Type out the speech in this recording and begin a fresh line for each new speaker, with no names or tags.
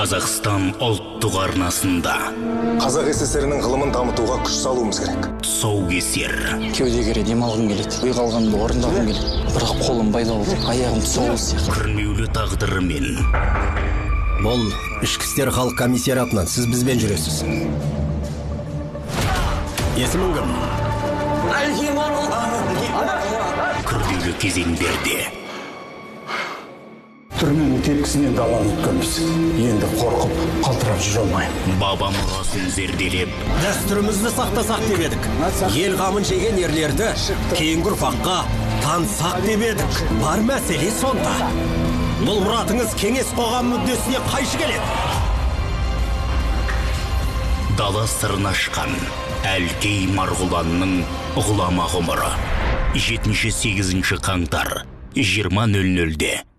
Қазақстан ұлттық арнасында
Қазақ СССР-нің ғылымын дамытуға күш салуымыз керек.
тұсаукесер.
Кеудеге демалғым келеді. Ұйғалғанды орындағым келеді. Бірақ қолым байлаулы, аяғым тұсаулы сияқты.
Күрмеулі тағдырымен.
Бұл ішкі істер халық комиссариатынан сіз бізбен жүресіз. Есімің кім?
Күрделі кезеңдерде.
Түрменің тепкісінен даланы өткенбіз. Енді қорқып, қалтырап жүре алмаймын.
Баба мұрасын зерделеп,
Дәстүрімізді сақтасақ деп едік. Ел қамын жеген ерлерді кейінгі ұрпаққа танысақ деп едік. Бар мәселе сонда. Бұл мұратыңыз кеңес қоғам мүддесіне қайшы келеді.
дала сырын ашқан Әлкей Марғұланның ғұлама ғұмыры. 7-8 қаңтар 20:00-де.